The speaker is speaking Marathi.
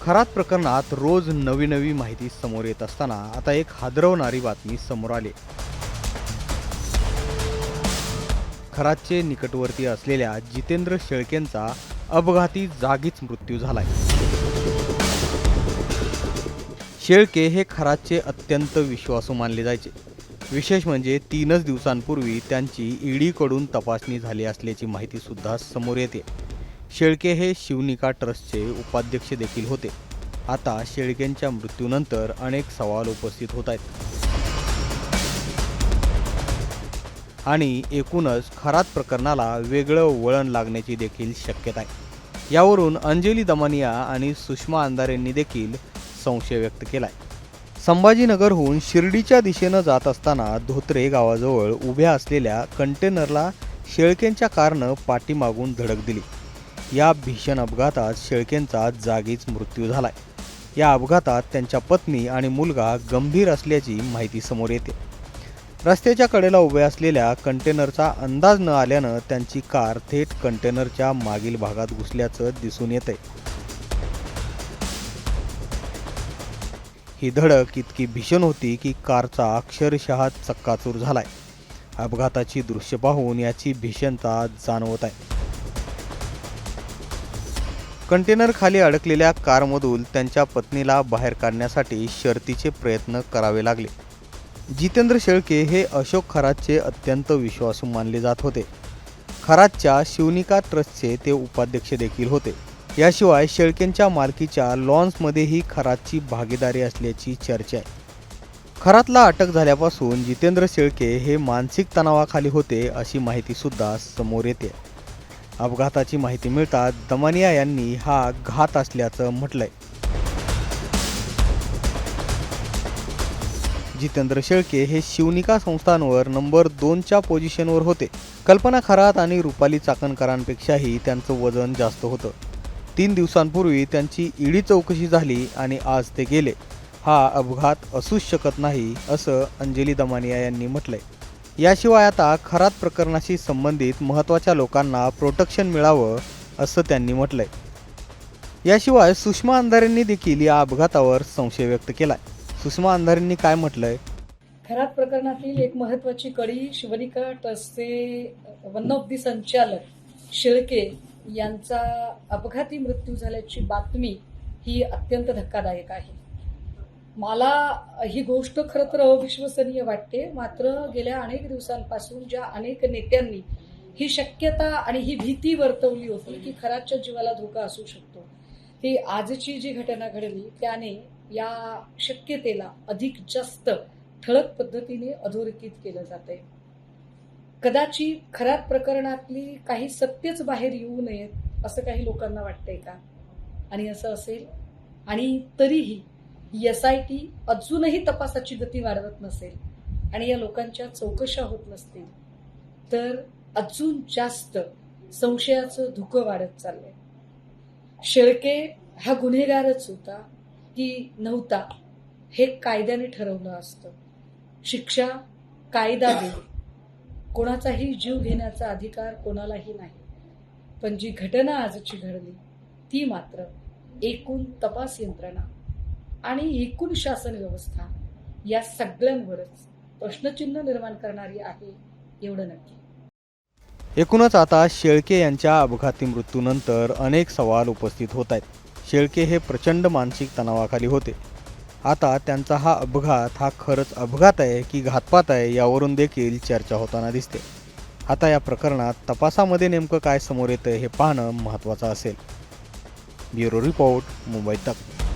खरात प्रकरणात रोज नवी माहिती समोर येत असताना आता एक हादरवणारी बातमी समोर आली। खरातचे निकटवर्ती असलेल्या जितेंद्र शेळकेंचा अपघाती जागीच मृत्यू झालाय। शेळके हे खरातचे अत्यंत विश्वासू मानले जायचे। विशेष म्हणजे 3च दिवसांपूर्वी त्यांची ईडीकडून तपासणी झाली असल्याची माहिती सुद्धा समोर येते। शेळके हे शिवनिका ट्रस्टचे उपाध्यक्ष देखील होते। आता शेळकेंच्या मृत्यूनंतर अनेक सवाल उपस्थित होत आहेत आणि एकूणच खरात प्रकरणाला वेगळं वळण लागण्याची देखील शक्यता आहे। यावरून अंजली दमानिया आणि सुषमा अंधारेंनी देखील संशय व्यक्त केलाय। संभाजीनगरहून शिर्डीच्या दिशेने जात असताना धोत्रे गावाजवळ उभ्या असलेल्या कंटेनरला शेळकेंच्या कारनं पाठीमागून धडक दिली। या भीषण अपघातात शेळकेंचा जागीच मृत्यू झालाय। या अपघातात त्यांच्या पत्नी आणि मुलगा गंभीर असल्याची माहिती समोर येते। रस्त्याच्या कडेला उभ्या असलेल्या कंटेनरचा अंदाज न आल्यानं त्यांची कार थेट कंटेनरच्या मागील भागात घुसल्याचं दिसून येतंय। ही धडक इतकी भीषण होती की कारचा अक्षरशः चक्काचूर झालाय। अपघाताची दृश्य पाहून याची भीषणता जाणवत आहे। कंटेनर खाली अडकलेल्या कारमधून त्यांच्या पत्नीला बाहेर काढण्यासाठी शर्थीचे प्रयत्न करावे लागले। जितेंद्र शेळके हे अशोक खरातचे अत्यंत विश्वासू मानले जात होते। खरातच्या शिवनिका ट्रस्टचे ते उपाध्यक्ष देखील होते। याशिवाय शेळकेंच्या मालकीच्या लॉन्समध्येही खरातची भागीदारी असल्याची चर्चा आहे। खरातला अटक झाल्यापासून जितेंद्र शेळके हे मानसिक तणावाखाली होते अशी माहिती सुद्धा समोर येते। अपघाताची माहिती मिळताच दमानिया यांनी हा घात असल्याचं म्हटलंय। जितेंद्र शेळके हे शिवनिका संस्थांवर नंबर 2च्या पोझिशनवर होते। कल्पना खरात आणि रुपाली चाकणकरांपेक्षाही त्यांचं वजन जास्त होतं। 3 दिवसांपूर्वी त्यांची ईडी चौकशी झाली आणि आज ते गेले। हा अपघात असूच शकत नाही असं अंजली दमानिया यांनी म्हटलंय। याशिवाय आता खरात प्रकरणाशी संबंधित महत्त्वाच्या लोकांना प्रोटेक्शन मिळावं असं त्यांनी म्हटलंय। याशिवाय सुषमा अंधारेंनी देखील या अपघातावर संशय व्यक्त केलाय। सुषमा अंधारेंनी काय म्हटलंय? खरात प्रकरणातील एक महत्त्वाची कडी शिवनिका ट्रस्टचे वन ऑफ दी संचालक शेळके यांचा अपघाती मृत्यू झाल्याची बातमी ही अत्यंत धक्कादायक आहे। मला ही गोष्ट खरं तर अविश्वसनीय वाटते। मात्र गेल्या अनेक दिवसांपासून ज्या अनेक नेत्यांनी ही शक्यता आणि ही भीती वर्तवली होती की खरातच्या जीवाला धोका असू शकतो, ही आजची जी घटना घडली त्याने या शक्यतेला अधिक जास्त ठळक पद्धतीने अधोरेखित केलं जातंय। कदाचित खरात प्रकरणातली काही सत्यच बाहेर येऊ नयेत असं काही लोकांना वाटतंय का? आणि असं असेल आणि तरीही SIT अजूनही तपासाची गती वाढवत नसेल आणि या लोकांच्या चौकशा होत नसतील तर अजून जास्त संशयाचं धुकं वाढत चाललंय। शेळके हा गुन्हेगारच होता की नव्हता हे कायद्याने ठरवलं असतं। शिक्षा कायदा देईल, कोणाचाही जीव घेण्याचा अधिकार कोणालाही नाही। पण जी घटना आजची घडली ती मात्र एकूण तपास यंत्रणा आणि एकूण शासन व्यवस्था या सगळ्यांवरच प्रश्नचिन्ह निर्माण करणारी आहे एवढं नक्की। एकूणच आता शेळके यांच्या अपघाती मृत्यूनंतर अनेक सवाल उपस्थित होत आहेत। शेळके हे प्रचंड मानसिक तणावाखाली होते। आता त्यांचा हा अपघात हा खरंच अपघात आहे की घातपात आहे यावरून देखील चर्चा होताना दिसते। आता या प्रकरणात तपासामध्ये नेमकं काय समोर येतं हे पाहणं महत्त्वाचं असेल। ब्युरो रिपोर्ट, मुंबई तक।